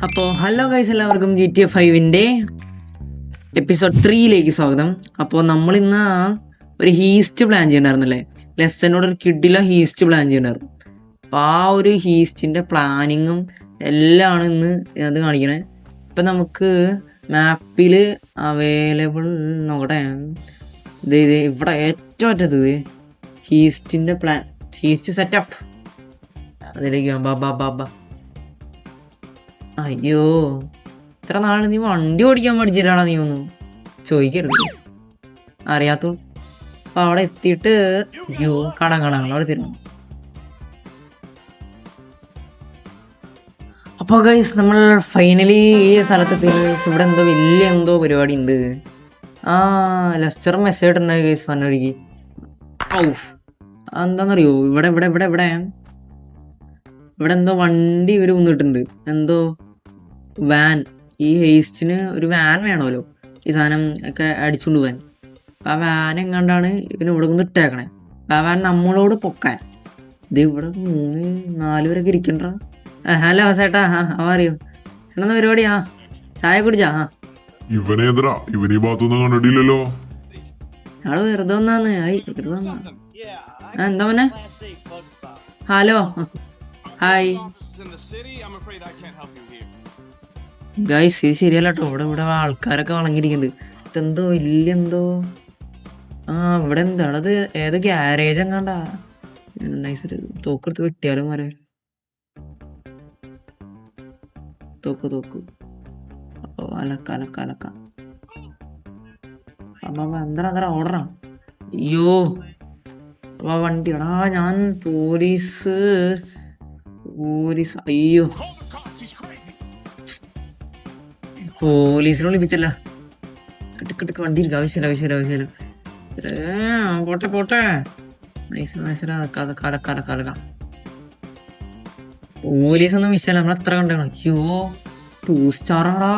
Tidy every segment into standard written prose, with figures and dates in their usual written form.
അപ്പോൾ hello guys, എല്ലാവർക്കും GTA 5 episode 3 സ്വാഗതം. അപ്പോൾ നമ്മളിന്ന് ഒരു ഹീസ്റ്റ് പ്ലാൻ ചെയ്യണ്ടായിരുന്നല്ലേ, ലെസ്സനോട് ഒരു കിഡില ഹീസ്റ്റ് പ്ലാൻ ചെയ്യണ്ടായിരുന്നു. അപ്പോൾ ആ ഒരു ഹീസ്റ്റിൻ്റെ പ്ലാനിങ്ങും എല്ലാമാണ് ഇന്ന് അത് കാണിക്കണേ. ഇപ്പം നമുക്ക് മാപ്പിൽ അവൈലബിൾ നോക്കട്ടെ. ഇത് ഇവിടെ ഏറ്റവും അറ്റത്ത് ഹീസ്റ്റിൻ്റെ പ്ലാൻ, ഹീസ്റ്റ് സെറ്റപ്പ്. അതിലേക്ക് ബാബാ. അയ്യോ, ഇത്ര നാളെ നീ വണ്ടി ഓടിക്കാൻ പഠിച്ചിട്ടാണോ നീ ഒന്നും ചോദിക്കരുത്, അറിയാത്തോളൂ. അപ്പം അവിടെ എത്തിയിട്ട് അയ്യോ കാണാം അവിടെ തരുന്നു. അപ്പോൾ ഗൈസ്, നമ്മൾ ഫൈനലി ഈ സ്ഥലത്തെത്തി. ഇവിടെ എന്തോ പരിപാടി ഉണ്ട്. ലെസ്റ്റർ മെസ്സേജ് ഇട്ടുണ്ടായി ഗൈസ് വന്നൊഴുകി. എന്താണെന്നറിയോ, ഇവിടെ എന്തോ വണ്ടി ഇവർ വന്നിട്ടുണ്ട്. എന്തോ വാൻ, ഈ ഹേസ്റ്റിന് ഒരു വാൻ വേണമല്ലോ ഈ സാധനം ഒക്കെ അടിച്ചുകൊണ്ട് പോകാൻ. അപ്പം ആ വാൻ എങ്ങാണ്ടാണ് ഇവന് ഇവിടെ ഒന്ന് ഇട്ടേക്കണേ. അപ്പം ആ വാൻ നമ്മളോട് പൊക്കാൻ. ഇത് ഇവിടെ 3-4 പേരൊക്കെ ഇരിക്കണ്ട. ഹലോ ചേട്ടാ, അറിയോ എന്നാ പരിപാടി? ചായ കുടിച്ചാ? ഇവനേതരാ, ഇവനീ ഭാഗത്തൊന്നും കണ്ടിട്ടില്ലല്ലോ. ഞങ്ങള് വെറുതെ വന്നാന്ന്. എന്താ മോനെ? Hello, hi guys. ഇത് ശരിയല്ല കേട്ടോ, ഇവിടെ ആൾക്കാരൊക്കെ വളങ്ങിയിരിക്കുന്നുണ്ട്. ഇതെന്തോ എന്തോ ഇവിടെ എന്താണത്? ഏതോ ഗ്യാരേജ് എങ്ങാണ്ടാ. നൈസ് തോക്കെടുത്ത് വെട്ടിയാലും വരെ. തോക്ക് അപ്പൊ അലക്ക എന്താ ഓർഡറാ? അയ്യോ അപ്പൊ വണ്ടി ഞാൻ പോലീസ്. അയ്യോ, പോലീസിനെ വിളിപ്പിച്ചല്ല. കിട്ടുക്ക് വണ്ടി ഇരിക്കും. ആവശ്യമില്ല. പോട്ടെ. പോലീസൊന്നും വിഷയമല്ല, നമ്മളെത്ര കണ്ടാണ്. അയ്യോ 2 സ്റ്റാറാടാ.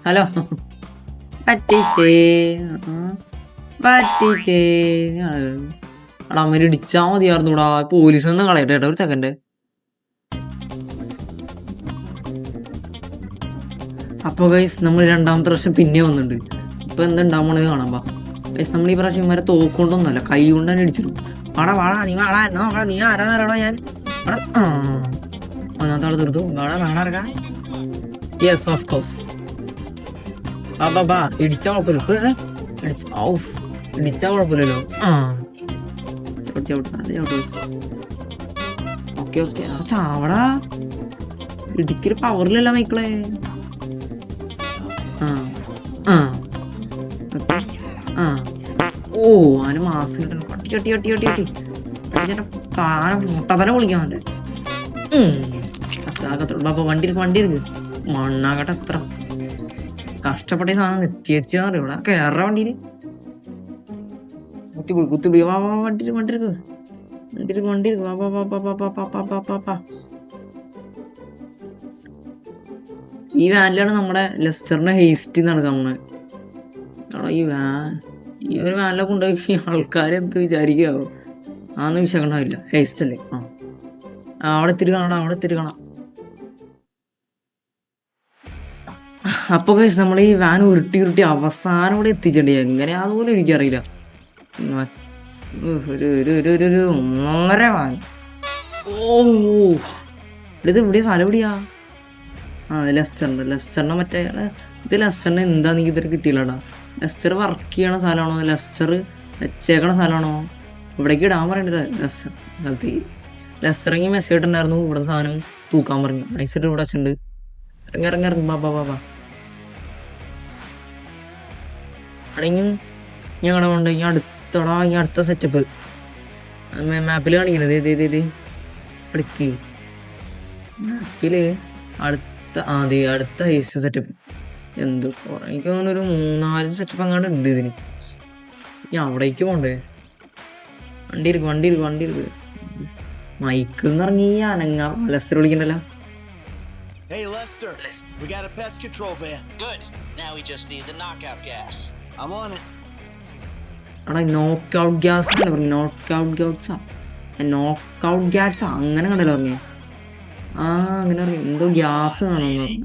ഹലോ, പറ്റിച്ചേ അമ്മ ഇടിച്ചാ മതിയായിരുന്നൂടാ. പോലീസൊന്നും കളയട്ടെ കേട്ടോ ഒരു സെക്കൻഡ്. അപ്പോൾ ഗൈസ്, നമ്മൾ 2ാമത്തെ പ്രാവശ്യം പിന്നെ വന്നിട്ടുണ്ട്. ഇപ്പം എന്തുണ്ടാവുന്നത് കാണാൻ പാ ഗൈസ്. നമ്മൾ ഈ പ്രാവശ്യം ഇവരെ തോക്കൊണ്ടൊന്നുമല്ല, കൈ കൊണ്ട് തന്നെ ഇടിച്ചിടും. വാടാ നീ ആരാന്നറിയണോ? ഞാൻ ഒന്നാമത്തെ ആള് തീർത്തു. ഇറക്കാം. Yes of course. ബാ ഇടിച്ചാൽ കുഴപ്പമില്ല. ഇടിച്ചാൽ കുഴപ്പമില്ലല്ലോ. ഓക്കെ ചാവടാ. ഇടിക്കൊരു പവറിലല്ല മൈക്കളെ. അവന് മാസം കിട്ടണം. കട്ടി മുട്ടതല പൊളിക്കാൻ വേണ്ടേ. വണ്ടി ഇருக்கு. മണ്ണാകട്ടെ എത്ര കഷ്ടപ്പെട്ട സാധനം എത്തിയെന്ന് അറിയൂടാ. കേറ വണ്ടിയില് കുത്തിപ്പിടി. വണ്ടി ഇருக்கு. ഈ വാനിലാണ് നമ്മുടെ ലെസ്റ്ററിന്റെ ഹേസ്റ്റ് നടക്കാൻ പോണത്. ഈ ഒരു വാനിലൊക്കെ കൊണ്ടുപോയി ആൾക്കാരെന്ത് വിചാരിക്കാവോ? അതൊന്നും വിശകണ്ടാവില്ല. ഹേസ്റ്റ് അല്ലേ? അവിടെ എത്തിരി കാണാം. അപ്പൊ ഗൈസ്, നമ്മൾ ഈ വാൻ ഉരുട്ടി അവസാനം ഇവിടെ എത്തിച്ചിട്ടുണ്ട്. എങ്ങനെയാ അതുപോലെ എനിക്കറിയില്ല. ഒരു 1.5 വാൻ. ഇത് ഇവിടെ സ്ഥലം എവിടെയാ? ലെസ്റ്ററിന്റെ മറ്റേ ഇത് ലെസ്റ്ററിന് എന്താ നീ ഇതുവരെ കിട്ടിയില്ലടാ. ലെസ്റ്റർ വർക്ക് ചെയ്യണ സ്ഥലമാണോ, ലെസ്റ്റർ വെച്ചേക്കണ സ്ഥലമാണോ? ഇവിടേക്ക് ഇടാൻ പറയണ്ടേ ലെസ്റ്റർ സ്ഥലത്തേക്ക്. ലെസ്റ്ററെങ്കിൽ മെസ്സേജ് ഇട്ടുണ്ടായിരുന്നു ഇവിടെ സാധനം തൂക്കാൻ പറഞ്ഞു. നൈസായിട്ട് ഇവിടെ വെച്ചിട്ടുണ്ട്. ഇറങ്ങി ബാബാ അടങ്ങിയും ഞങ്ങളുടെ കൊണ്ട് ഈ അടുത്ത സെറ്റപ്പ് മാപ്പിൽ കാണിക്കുന്നത്. ഇടയ്ക്ക് മാപ്പില് അടുത്ത ഹേസ്റ്റ് സെറ്റപ്പ് എന്ത് എനിക്ക് തോന്നുന്നു ഒരു 3-4 സെറ്റപ്പ് അങ്ങാണ്ട് ഉണ്ട് ഇതിന്. ഞാൻ അവിടേക്ക് പോണ്ടേ? വണ്ടി ഇരിക്കും. മൈക്കിൽ നിന്ന് ഇറങ്ങി അനങ്ങ. Leicester വിളിക്കണ്ടല്ലോ. Hey Lester, we got a pest control van. Good. Now we just need the knockout gas. I'm on it. Knockout gas അങ്ങനെ കണ്ടല്ലോ പറഞ്ഞേ. ആ അങ്ങനെ അറിയാം, എന്തോ ഗ്യാസ് ആണോന്ന് പറഞ്ഞു.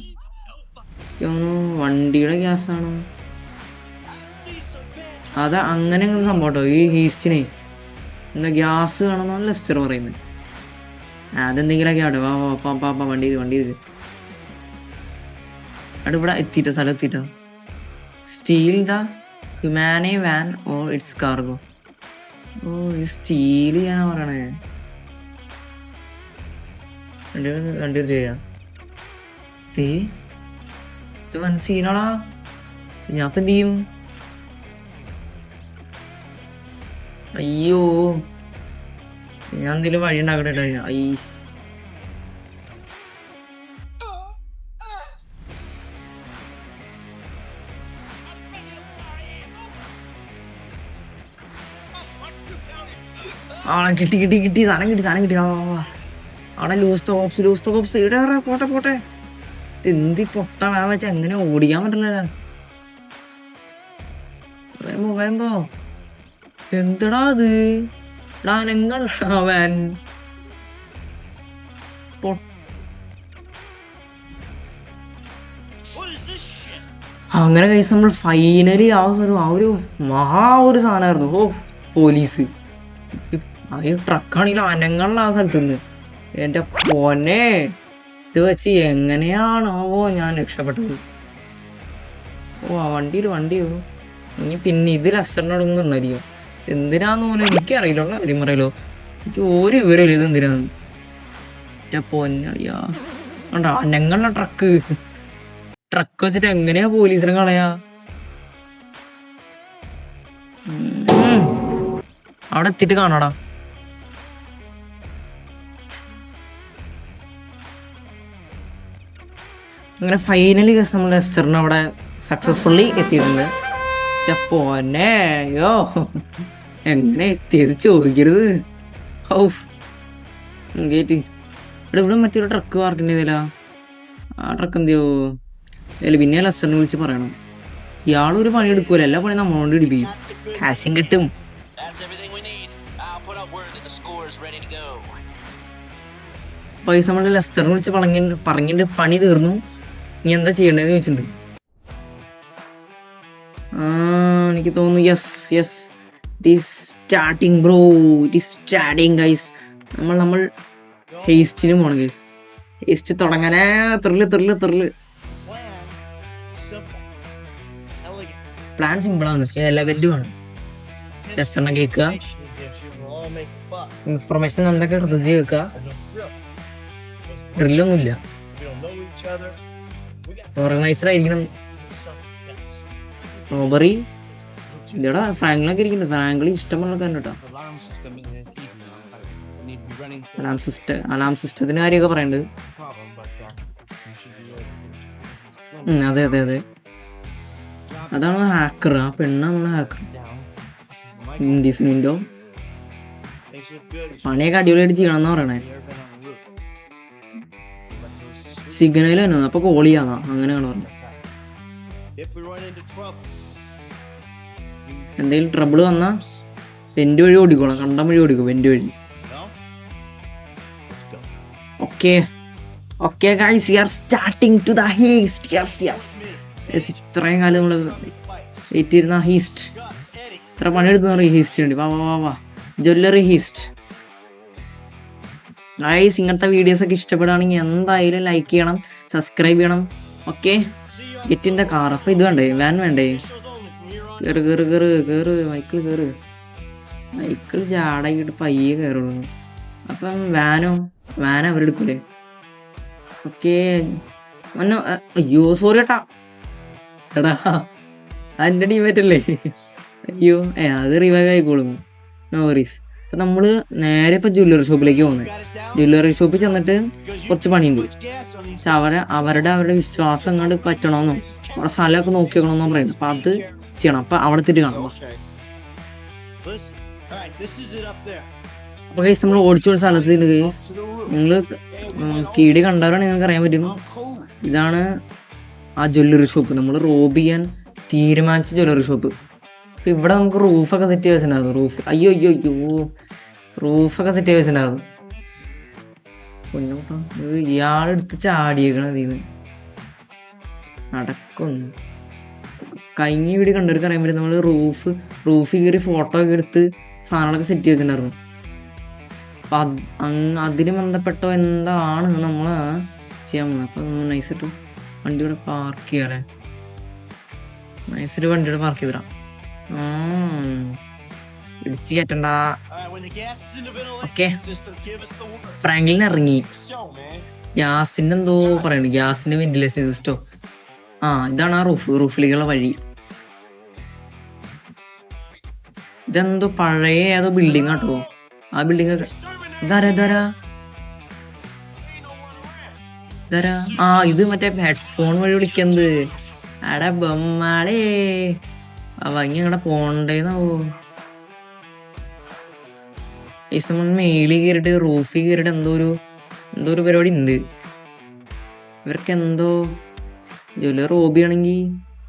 തോന്നുന്നു വണ്ടിയുടെ ഗ്യാസ് ആണോ അതാ, അങ്ങനെ ഒരു സംഭവം കേട്ടോ ഈ ഹീസ്റ്റിനെ. എന്താ ഗ്യാസ് കാണുമെന്നാണ് ലെസ്റ്റർ പറയുന്നത്. അതെന്തെങ്കിലുമൊക്കെ ആട്ടെ. വാ വാ പാ പാ പാ വണ്ടി ഇത് അവിടെ ഇവിടെ എത്തിയിട്ടോ, സ്ഥലം എത്തിയിട്ടോ. Steal the Humane van or its cargo. Oh ഈ സ്റ്റീൽ ചെയ്യാനാ പറയണേ. വണ്ടി ചെയ്യാം. ഇത് വൻ സീനാളാ. ഞാൻ ഇപ്പം എന്ത് ചെയ്യും? അയ്യോ, ഞാൻ എന്തെങ്കിലും വഴി ഉണ്ടാക്കട്ടെ. കിട്ടി സാധനം കിട്ടി. അവിടെ ലൂസ് ടോപ്സ് ഇവിടെ പോട്ടെ. എന്തി പൊട്ട വേണം വെച്ചാൽ എങ്ങനെ ഓടിക്കാൻ പറ്റില്ല. വേമ്പോ എന്തടാ അത്? അവൻ അങ്ങനെ കഴിച്ച് നമ്മൾ ഫൈനലി ആ ഒരു സാധനമായിരുന്നു. ഓ പോലീസ് ഈ ട്രക്കാണെങ്കിലും അനങ്ങളുള്ള ആ സ്ഥലത്ത് നിന്ന്. എൻ്റെ പൊന്നെ, ഇത് വെച്ച് എങ്ങനെയാണോ ഞാൻ രക്ഷപ്പെട്ടത്. ഓ ആ വണ്ടിയോ ഇനി പിന്നെ ഇത് ലെസ്റ്ററിനോടൊന്നും ഉണ്ടായിരിക്കും. എന്തിനാന്ന് പോലും എനിക്കറിയില്ല, കാര്യം പറയലോ. എനിക്ക് ഒരു വിവരമില്ല ഇത് എന്തിനാന്ന്. എൻ്റെ പൊന്നറിയാ ഉണ്ടോ അനങ്ങളുള്ള ട്രക്ക് വെച്ചിട്ട് എങ്ങനെയാ പോലീസിനെ കളയാ. അവിടെ എത്തിയിട്ട് കാണാടാ. അങ്ങനെ ഫൈനലി നമ്മൾ ലെസ്റ്ററിന് അവിടെ സക്സസ്ഫുള്ളി എത്തിയിട്ടുണ്ട്. പോന്നെ അയ്യോ, എങ്ങനെ എത്തിയത് ചോദിക്കരുത്. ഗേറ്റ് ഇവിടെ മറ്റൊരു ട്രക്ക് പാർക്കിൻ്റെ ഇതിലാ. ആ ട്രക്ക് എന്തെയോ പിന്നെ ലെസ്റ്ററിനെ വിളിച്ച് പറയണം. ഇയാളൊരു പണി എടുക്കൂല, എല്ലാ പണി നമ്മളോണ്ട് ഇടിപ്പിക്കും, കാശും കിട്ടും. പൈസ നമ്മൾ ലെസ്റ്ററിനെ വിളിച്ച് പറഞ്ഞിട്ട് പണി തീർന്നു, ഇനി എന്താ ചെയ്യേണ്ടതെന്ന് ചോദിച്ചിട്ടുണ്ട്. എനിക്ക് തോന്നുന്നു yes it is starting bro, it is starting guys. നമ്മൾ ഹേസ്റ്റിന് പോകണം ഗൈസ്. ഹേസ്റ്റ് തുടങ്ങാനേ ത്രില്ല്. പ്ലാൻ സിമ്പിളാണ്, എലഗന്റുമാണ്. ലെസ്റ്ററിനെ കേൾക്കുക, ഇൻഫർമേഷൻ എന്തൊക്കെ ഹൃദയ കേൾക്കുക. ഡ്രില്ലൊന്നുമില്ല, ഓർഗനൈസ്ഡ് ആയിരിക്കണം. റോബറി ഇതടാ ഫ്രാങ്കിലൊക്കെ ഇരിക്കുന്നുണ്ട്. ഫ്രാങ്കിൾ ഇഷ്ടമുള്ള കാര്യം കേട്ടോ. അലാം സിസ്റ്റത്തിന്റെ കാര്യമൊക്കെ പറയുന്നുണ്ട്. അതെ അതാണ് ഹാക്കർ. ആ പെണ്ണാണ് ഹാക്കർ. വിൻഡോ പണിയൊക്കെ അടിപൊളിയായിട്ട് ചെയ്യണമെന്നാ പറയണേ. സിഗ്നൽ തന്നെ അപ്പൊ കോൾ ചെയ്യാന്നാ, അങ്ങനെയാണ് പറഞ്ഞത്. എന്തെങ്കിലും ട്രബിൾ വന്നാ വെന്റ് വഴി ഓടിക്കോളാം, കണ്ടം വഴി ഓടിക്കും, വെന്റ് വഴി. Okay guys, we are starting to the heist. Yes ഇത്രയും കാലം നമ്മൾ വെയിറ്റ് ചെയ്യുന്ന ഹീസ്റ്റ്. ഇത്ര പണിയെടുത്ത് പറയും ഹീസ്റ്റ് വേണ്ടി. വാ ജ്വല്ലറി ഹീസ്റ്റ്. ഗൈസ് ഇങ്ങനത്തെ വീഡിയോസൊക്കെ ഇഷ്ടപ്പെടുകയാണെങ്കിൽ എന്തായാലും ലൈക്ക് ചെയ്യണം, സബ്സ്ക്രൈബ് ചെയ്യണം. ഓക്കെ, ഗെറ്റിൻ്റെ കാർ. അപ്പം ഇത് വേണ്ടേ, വാൻ വേണ്ടേ? കേറ് മൈക്കിൾ ജാടാക്കിയിട്ട് പയ്യെ കയറുള്ളൂ. അപ്പം വാൻ അവരെടുക്കൂലേ? ഓക്കെ അയ്യോ സോറി ഏട്ടാ, അതിൻ്റെ ടീമേറ്റല്ലേ? അയ്യോ അത് റിവൈവ് ആയിക്കോളും, നോ വറീസ്. അപ്പം നമ്മൾ നേരെ ഇപ്പം ജ്വല്ലറി ഷോപ്പിലേക്ക് പോകുന്നത്. ജ്വല്ലറി ഷോപ്പിൽ ചെന്നിട്ട് കുറച്ച് പണിയുണ്ട്. പക്ഷെ അവരുടെ വിശ്വാസം അങ്ങോട്ട് പറ്റണമെന്നും അവിടെ സ്ഥലമൊക്കെ നോക്കി വെക്കണമെന്നും പറയുന്നത്. അപ്പം അത് ചെയ്യണം. അപ്പം അവിടെ എത്തിയിട്ട് കാണാം. അപ്പോൾ കേസ് നമ്മൾ ഓടിച്ചോട് സ്ഥലത്ത് നിങ്ങൾ കീടി കണ്ടവരാണ് നിങ്ങൾക്ക് അറിയാൻ പറ്റും. ഇതാണ് ആ ജ്വല്ലറി ഷോപ്പ്, നമ്മൾ റോബ് ചെയ്യാൻ തീരുമാനിച്ച ജ്വല്ലറി ഷോപ്പ്. അപ്പം ഇവിടെ നമുക്ക് റൂഫൊക്കെ സെറ്റ് ചെയ്ത് വെച്ചിട്ടുണ്ടായിരുന്നു. റൂഫൊക്കെ സെറ്റ് ചെയ്ത് വെച്ചിട്ടുണ്ടായിരുന്നു. പൊന്നോട്ടോ ഇയാളെടുത്ത് ചാടിയേക്കണ ഇതിന്ന് നടക്കൊന്നു. കഴിഞ്ഞ വീഡിയോ കണ്ടവർക്ക് അറിയാൻ പറ്റും, നമ്മൾ റൂഫിൽ കയറി ഫോട്ടോ ഒക്കെ എടുത്ത് സാധനങ്ങളൊക്കെ സെറ്റ് ചെയ്തിട്ടുണ്ടായിരുന്നു. അപ്പം അതിന് ബന്ധപ്പെട്ടോ എന്താണ് നമ്മൾ ചെയ്യാൻ പോകുന്നത്. അപ്പം നമ്മൾ നൈസായിട്ട് വണ്ടി ഇവിടെ പാർക്ക് ചെയ്യാല്ലേ, നൈസായിട്ട് വണ്ടി ഇവിടെ പാർക്ക് ചെയ്തിടാം. ഇടിച്ച് കയറ്റണ്ട. ഓക്കെ, ഫ്രാങ്ക്ലിൻ ഇറങ്ങി. ഗ്യാസിൻ്റെ എന്തോ പറയണു, ഗ്യാസിൻ്റെ വെന്റിലേഷൻ സിസ്റ്റോ. ഇതാണ് ആ റൂഫിലേക്കുള്ള വഴി. ഇതെന്തോ പഴയ ഏതോ ബിൽഡിംഗ് ആട്ടോ. ആ ബിൽഡിംഗ് ഇതാരാ ഇത് മറ്റേ ഹെഡ്ഫോൺ വഴി വിളിക്കുന്നത്. എടാ ബൊമ്മാടേ അവങ്ങ അങ്ങടെ പോണ്ടേന്നാവോ. ഈ സമയം മേളിൽ കയറിയിട്ട് റൂഫിൽ കയറിയിട്ട് എന്തോ ഒരു പരിപാടി ഉണ്ട് ഇവർക്ക്. എന്തോ ജോലി റോബി ആണെങ്കിൽ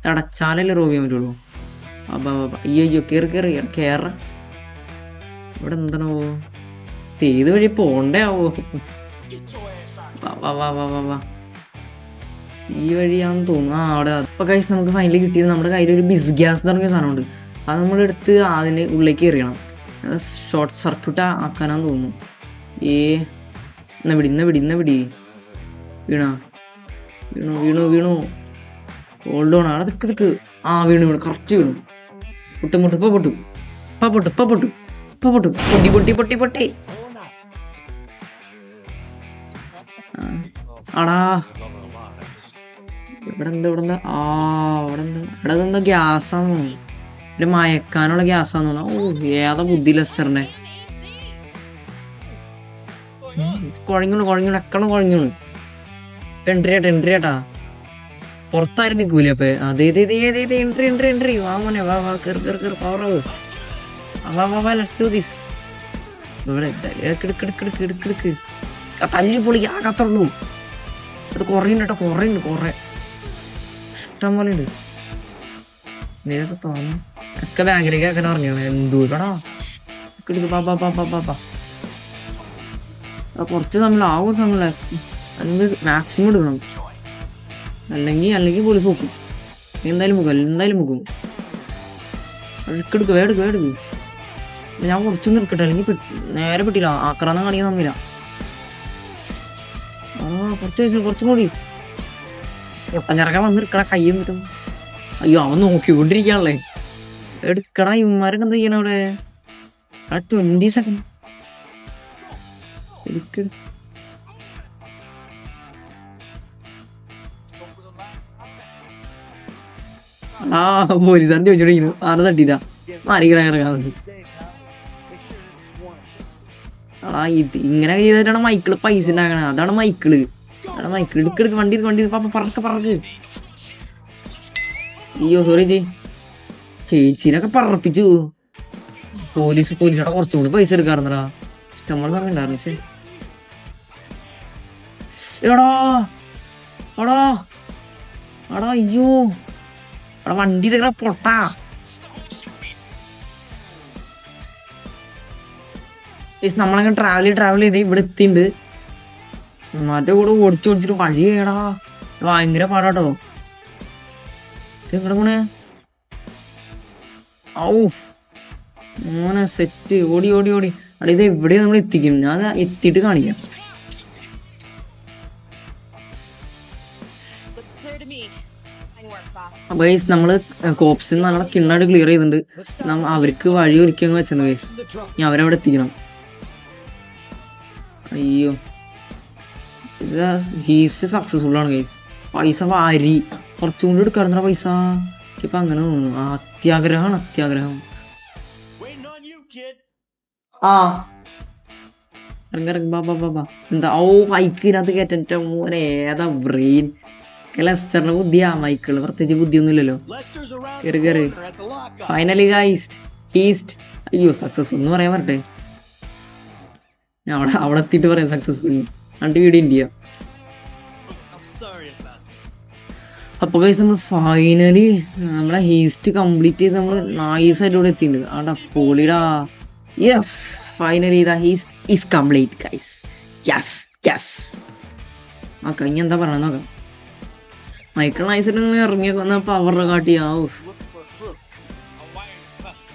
തടച്ചാലല്ലേ റോബി ചെയ്യാൻ പറ്റുള്ളൂ. അയ്യോ കേറ. ഇവിടെ എന്താണോ ഏത് വഴി പോണ്ടേ ആവോ. വാ ഈ വഴിയാന്ന് തോന്നുന്നു. അവിടെ അപ്പൊ കൈസ് നമുക്ക് ഫൈനലി കിട്ടിയത് നമ്മുടെ കയ്യിൽ ഒരു ബിസ് ഗ്യാസ് എന്ന് പറഞ്ഞ സാധനമുണ്ട്. അത് നമ്മളെടുത്ത് അതിന് ഉള്ളിലേക്ക് എറിയണം. ഷോർട്ട് സർക്യൂട്ട് ആക്കാനാന്ന് തോന്നുന്നു. ഇന്ന പിടി വീണു ഓൾഡ് ഓൺ. അവിടെ തിക്ക് വീണു കറക്റ്റ് വീണു. പൊട്ടി ആടാ. ഇവിടെ എന്താ ഗ്യാസാന്ന് തോന്നുന്നു. ഇവിടെ മയക്കാനുള്ള ഗ്യാസാന്ന് തോന്നുന്നു. ഏതാ ബുദ്ധി ലെസ്റ്ററിന്റെ. കുഴഞ്ഞു എക്കണം കുഴഞ്ഞു. എൻട്രി ആട്ടാ. പുറത്താരും നിൽക്കൂലേ അപ്പൊ. അതേ എൻട്രി വാ മോനെ വാ കേറി പവർ. Let's do this. ഇവിടെ എടുക്ക് തല്ലി പൊളിക്ക് ആകത്തുള്ളൂ. ഇത് കുറയുന്നുണ്ട് കുറെ ഇഷ്ടം പോലെ ഉണ്ട്. നേരത്തെ തോന്നുന്നു ഒക്കെ ബാങ്കിലേക്ക് ആക്കാൻ പറഞ്ഞു. എന്തൂടാ കുറച്ച് സമയം സമയം അല്ലെങ്കിൽ മാക്സിമം എടുക്കണം. അല്ലെങ്കിൽ പോലീസ് നോക്കും. എന്തായാലും മുക്കും. എടുക്ക്. ഞാൻ കുറച്ചൊന്നും എടുക്കട്ടെ, അല്ലെങ്കിൽ നേരെ പെട്ടില്ല. ആക്രാന്തം കാണിക്കാൻ തമ്മില്ല. കുറച്ചും കൂടി പൊട്ടഞ്ഞിറക്കാൻ വന്നിരിക്കട കൈ എന്നിട്ടും. അയ്യോ അവൻ നോക്കിക്കൊണ്ടിരിക്കാണല്ലേ. എടുക്കടാ. ഇവന്മാരൊക്കെ എന്താ ചെയ്യണം അവിടെ. 20 സെക്കൻഡ് എടുക്ക. പോലീസുകാരൻ ചോദിച്ചോണ്ടിരിക്കുന്നു. ആരെ തട്ടിട്ടാ മാറിക്കിടക്കാന്ന്. ഇത് ഇങ്ങനെ ചെയ്തിട്ടാണ് മൈക്കിള് പൈസ ഉണ്ടാക്കണത്. അതാണ് മൈക്കിള്. എടുക്കെടുക്ക് വണ്ടി പറക്ക്. അയ്യോ സോറി ചേച്ചീനൊക്കെ പറപ്പിച്ചു. പോലീസോടെ കുറച്ചും കൂടി പൈസ എടുക്കാറുണ്ടാ. ഇഷ്ടംപോലെ പറഞ്ഞിട്ടുണ്ടായിരുന്നു. പക്ഷേ എടാ അയ്യോ അവിടെ വണ്ടി എടുക്കണ പൊട്ടാ. നമ്മളങ്ങനെ ട്രാവൽ ചെയ്ത് ഇവിടെ എത്തിണ്ട്. മറ്റേ കൂടെ ഓടിച്ചിട്ട് വഴി ചെയ്യടാ. ഭയങ്കര പാടാട്ടോ. എങ്ങടെ പോണേ. മോനെ സെറ്റ്. ഓടി അവിടെ ഇത് എവിടെ നമ്മൾ എത്തിക്കും. ഞാൻ എത്തിയിട്ട് കാണിക്കാം. അപ്പൊ ഗൈസ് നമ്മള് കോപ്സിന് നല്ല കിണ്ണായിട്ട് ക്ലിയർ ചെയ്തിട്ടുണ്ട്. അവർക്ക് വഴി ഒരുക്കി അങ്ങ് വെച്ചിട്ടുണ്ട് ഗൈസ്. ഇനി അവരവിടെ എത്തിക്കണം. അയ്യോ ഇത് ഹീസ് സക്സസ്ഫുൾ ആണ് ഗൈസ്. പൈസ വാരി കുറച്ചും കൂടി എടുക്കാറുണ്ട പൈസ. ഇപ്പൊ അങ്ങനെ തോന്നുന്നു. അത്യാഗ്രഹം. ബാ എന്താ ബൈക്കിനകത്ത് കയറ്റ മോനെ. ഏതാ ബ്രെയിൻ. ലെസ്റ്ററിന്റെ ബുദ്ധിയാ. മൈക്കിള് പ്രത്യേകിച്ച് ബുദ്ധിയൊന്നും ഇല്ലല്ലോ. കേറി ഫൈനലി ഗൈസ് ഹീസ്റ്റ്. അയ്യോ സക്സസ്ഫുൾ എന്ന് പറയാൻ പറ്റേ. ഞാൻ അവിടെ എത്തിയിട്ട് പറയാം സക്സസ്ഫുൾ. രണ്ട് വീഡിയോ ഇന്ത്യ. അപ്പൊ ഗൈസ് നമ്മൾ ഫൈനലി നമ്മളെ ഹീസ്റ്റ് കംപ്ലീറ്റ് ചെയ്ത് നമ്മൾ നൈസായിട്ട് ഇവിടെ എത്തിയിട്ടുണ്ട്. ആടാ പൊളിടാ. Yes finally the heist is complete guys. Yes yes. നോക്കാം ഇനി എന്താ പറയണ നോക്കാം. മൈക്കിൾ നൈസിൽ നിന്ന് ഇറങ്ങിയ പവർ കാട്ടിയാ.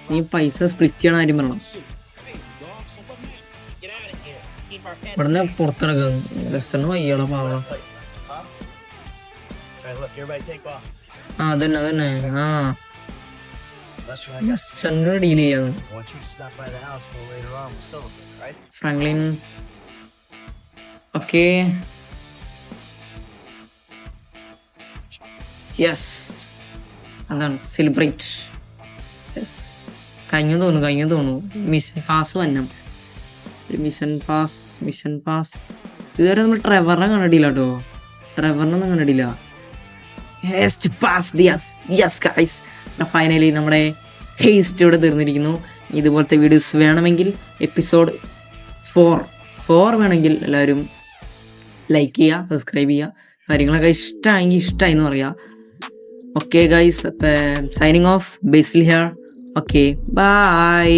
നീ പൈസ സ്പ്ലിറ്റ് ചെയ്യണ കാര്യം പറയണം. ഇവിടുന്ന് പുറത്തിറക്കുന്നു. ലെസ്സണ് വയ്യടാ പാവ. അതന്നെ ആ ലെസ്സണ് ഡീൽ ചെയ്യാന്ന്. Franklin okay. യെസ് അതാണ് സെലിബ്രേറ്റ്. യെസ് കഴിഞ്ഞു തോന്നുന്നു. മിഷൻ പാസ് വന്നം. മിഷൻ പാസ് ഇതുവരെ നമ്മൾ ട്രെവറിനെ കണ്ടിട്ടില്ല കേട്ടോ. ട്രെവറിനൊന്നും കണ്ടിട്ടില്ല. ഫൈനലി നമ്മുടെ ഹേസ്റ്റ് ഇവിടെ തീർന്നിരിക്കുന്നു. ഇതുപോലത്തെ വീഡിയോസ് വേണമെങ്കിൽ എപ്പിസോഡ് 4 വേണമെങ്കിൽ എല്ലാവരും ലൈക്ക് ചെയ്യുക, സബ്സ്ക്രൈബ് ചെയ്യുക. കാര്യങ്ങളൊക്കെ ഇഷ്ടമായെങ്കിൽ ഇഷ്ടമായി എന്ന് പറയാം. Okay guys, signing off, Basil here. Okay bye.